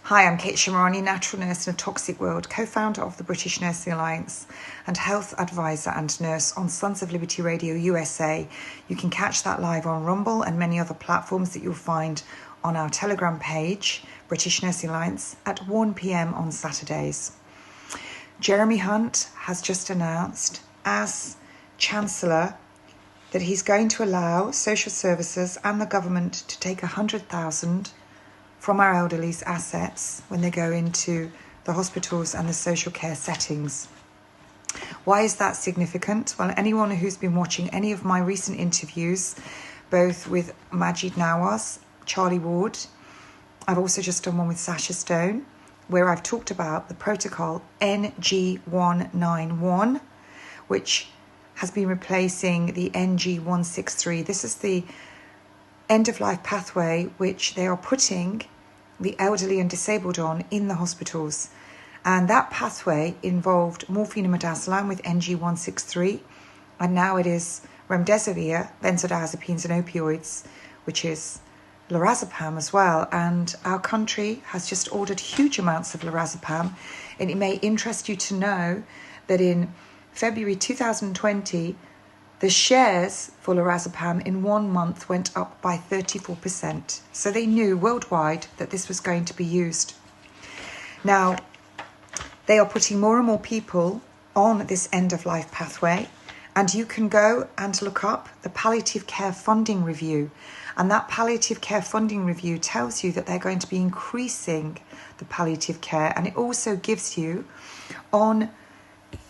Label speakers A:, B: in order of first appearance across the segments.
A: Hi, I'm Kate Shamarani, natural nurse in a toxic world, co-founder of the British Nursing Alliance and health advisor and nurse on Sons of Liberty Radio USA. You can catch that live on Rumble and many other platforms that you'll find on our Telegram page, British Nursing Alliance, at 1 p.m. on Saturdays. Jeremy Hunt has just announced as Chancellor that he's going to allow social services and the government to take 100,000 from our elderly's assets when they go into the hospitals and the social care settings. Why is that significant? Well, anyone who's been watching any of my recent interviews, both with Majid Nawaz, Charlie Ward, I've also just done one with Sasha Stone, where I've talked about the protocol NG191, which has been replacing the NG163. This is the end-of-life pathway which they are putting the elderly and disabled on in the hospitals. And that pathway involved morphine and midazolam with NG163, and now it is remdesivir, benzodiazepines and opioids, which is lorazepam as well. And our country has just ordered huge amounts of lorazepam, and it may interest you to know that in February 2020, the shares for lorazepam in 1 month went up by 34%. So they knew worldwide that this was going to be used. Now, they are putting more and more people on this end-of-life pathway, and you can go and look up the Palliative Care Funding Review. And that Palliative Care Funding Review tells you that they're going to be increasing the palliative care, and it also gives you on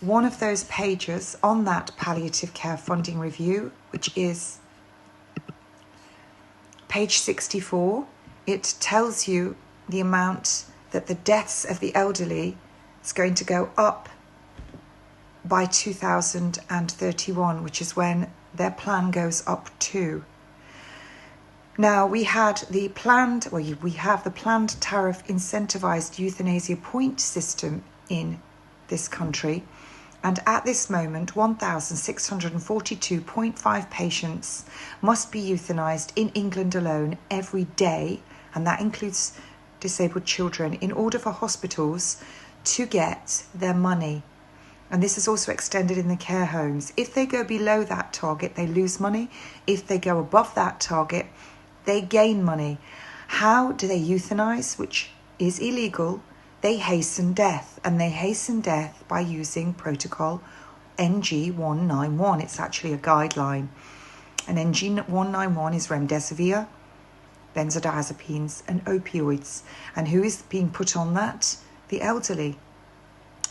A: one of those pages on that Palliative Care Funding Review, which is page 64, it tells you the amount that the deaths of the elderly is going to go up by 2031, which is when their plan goes up to. Now, we have the planned tariff incentivized euthanasia point system in this country, and at this moment 1,642.5 patients must be euthanized in England alone every day, and that includes disabled children, in order for hospitals to get their money. And this is also extended in the care homes. If they go below that target, they lose money. If they go above that target, they gain money. How do they euthanize, which is illegal? They hasten death, and they hasten death by using protocol NG191. It's actually a guideline. And NG191 is remdesivir, benzodiazepines and opioids. And who is being put on that? The elderly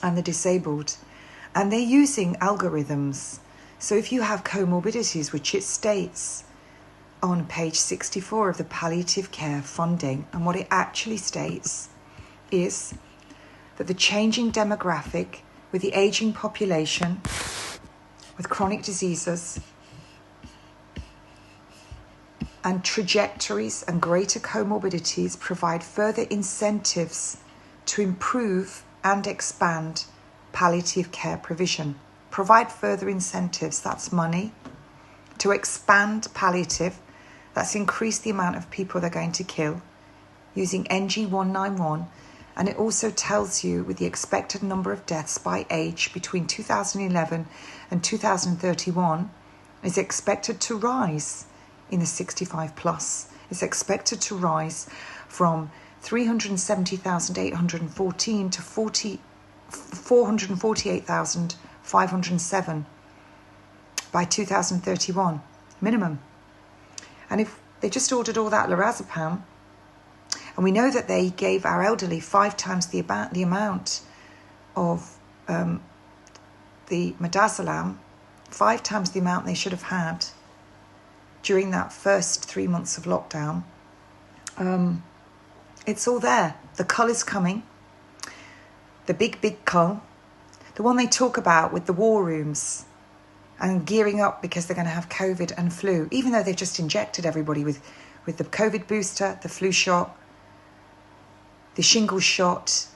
A: and the disabled. And they're using algorithms. So if you have comorbidities, which it states on page 64 of the palliative care funding, and what it actually states is that the changing demographic with the aging population, with chronic diseases and trajectories and greater comorbidities, provide further incentives to improve and expand palliative care provision. Provide further incentives, that's money. To expand palliative, that's increase the amount of people they're going to kill using NG191. And it also tells you with the expected number of deaths by age between 2011 and 2031 is expected to rise in the 65 plus. It's expected to rise from 370,814 to 448,507 by 2031 minimum. And if they just ordered all that lorazepam, and we know that they gave our elderly 5 times the amount of the midazolam, 5 times the amount they should have had during that first 3 months of lockdown. It's all there. The cull is coming. The big cull. The one they talk about with the war rooms and gearing up because they're going to have COVID and flu, even though they've just injected everybody with the COVID booster, the flu shot, the shingles shot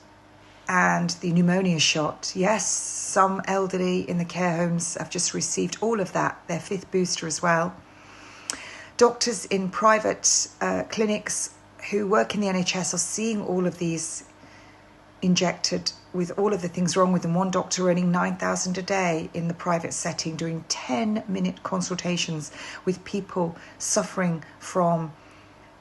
A: and the pneumonia shot. Yes, some elderly in the care homes have just received all of that, their 5th booster as well. Doctors in private clinics who work in the NHS are seeing all of these injected with all of the things wrong with them. One doctor earning 9,000 a day in the private setting, doing 10-minute consultations with people suffering from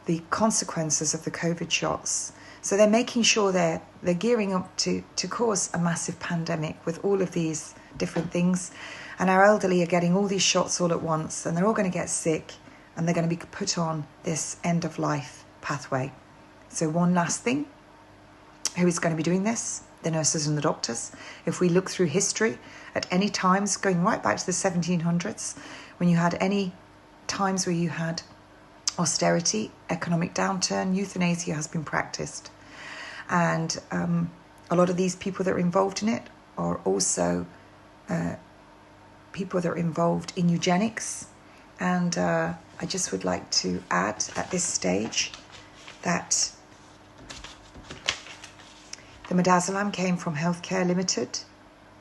A: the consequences of the COVID shots. So they're making sure they're gearing up to cause a massive pandemic with all of these different things. And our elderly are getting all these shots all at once, and they're all going to get sick, and they're going to be put on this end-of-life pathway. So one last thing, who is going to be doing this? The nurses and the doctors. If we look through history, at any times, going right back to the 1700s, when you had any times where you had austerity, economic downturn, euthanasia has been practiced. And a lot of these people that are involved in it are also people that are involved in eugenics. And I just would like to add at this stage that the midazolam came from Healthcare Limited,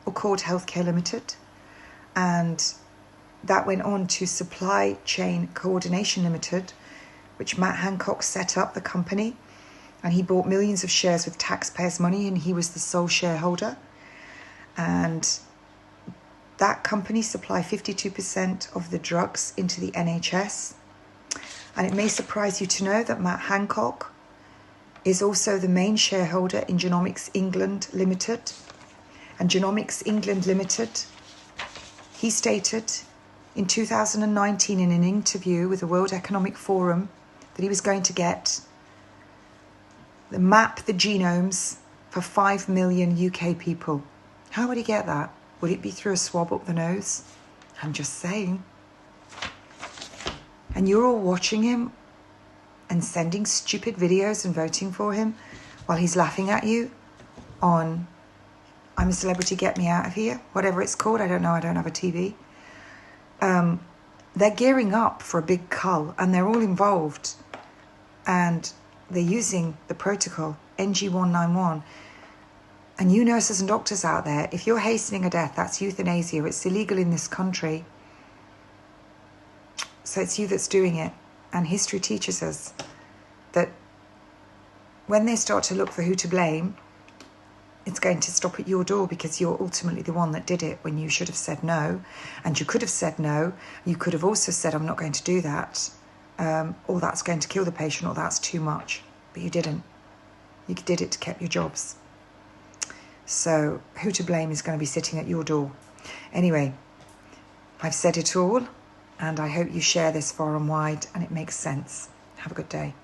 A: or called Healthcare Limited, and that went on to Supply Chain Coordination Limited, which Matt Hancock set up, the company, and he bought millions of shares with taxpayers' money, and he was the sole shareholder. And that company supplied 52% of the drugs into the NHS. And it may surprise you to know that Matt Hancock is also the main shareholder in Genomics England Limited. And Genomics England Limited, he stated in 2019 in an interview with the World Economic Forum that he was going to map the genomes for 5 million UK people. How would he get that? Would it be through a swab up the nose? I'm just saying. And you're all watching him and sending stupid videos and voting for him while he's laughing at you on I'm a Celebrity, Get Me Out of Here, whatever it's called. I don't know, I don't have a TV. They're gearing up for a big cull, and they're all involved, and they're using the protocol NG191. And you nurses and doctors out there, if you're hastening a death, that's euthanasia. It's illegal in this country. So it's you that's doing it. And history teaches us that when they start to look for who to blame, it's going to stop at your door, because you're ultimately the one that did it when you should have said no. And you could have said no. You could have also said, I'm not going to do that. Or that's going to kill the patient, or that's too much. But you didn't. You did it to keep your jobs. So who to blame is going to be sitting at your door. Anyway, I've said it all, and I hope you share this far and wide and it makes sense. Have a good day.